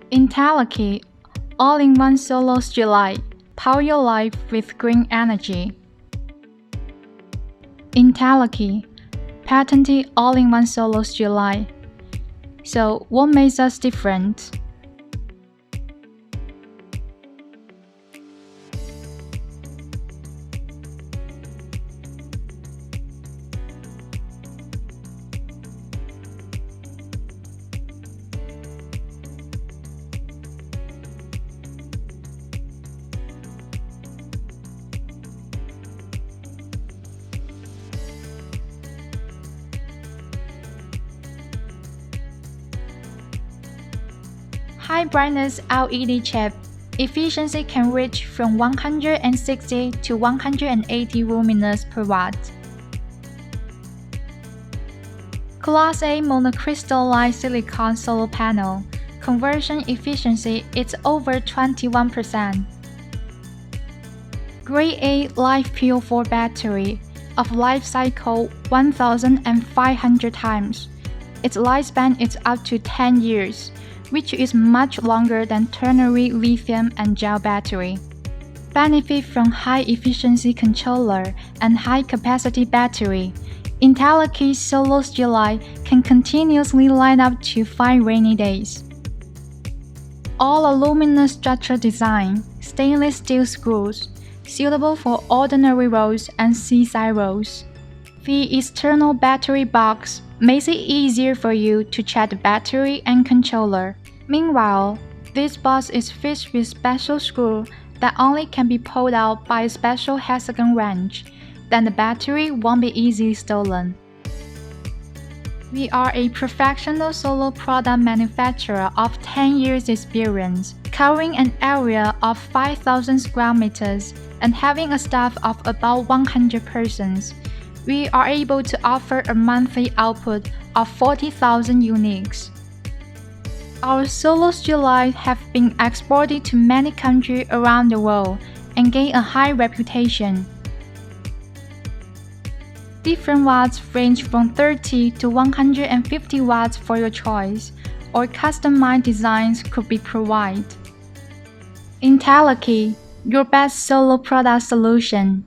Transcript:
Entelechy, all-in-one solar street light. Power your life with green energy. Entelechy, patented all-in-one solar street light. So, what makes us different? High brightness LED chip. Efficiency can reach from 160 to 180 luminous per watt. Class A monocrystalline silicon solar panel. Conversion efficiency is over 21%. Grade A life pure 4 battery of life cycle 1,500 times. Its lifespan is up to 10 years, which is much longer than ternary lithium and gel battery. Benefit from high efficiency controller and high capacity battery. Entelechy solar street light can continuously light up to 5 rainy days. All aluminum structure design, stainless steel screws, suitable for ordinary rolls and seaside rolls. The external battery box makes it easier for you to check the battery and controller. Meanwhile, this box is fixed with special screw that only can be pulled out by a special hexagon wrench. Then the battery won't be easily stolen. We are a professional solar product manufacturer of 10 years experience, covering an area of 5,000 square meters and having a staff of about 100 persons. We are able to offer a monthly output of 40,000 units. Our solar street lights have been exported to many countries around the world and gained a high reputation. Different watts range from 30 to 150 watts for your choice, or customized designs could be provided. Entelechy, your best solar product solution.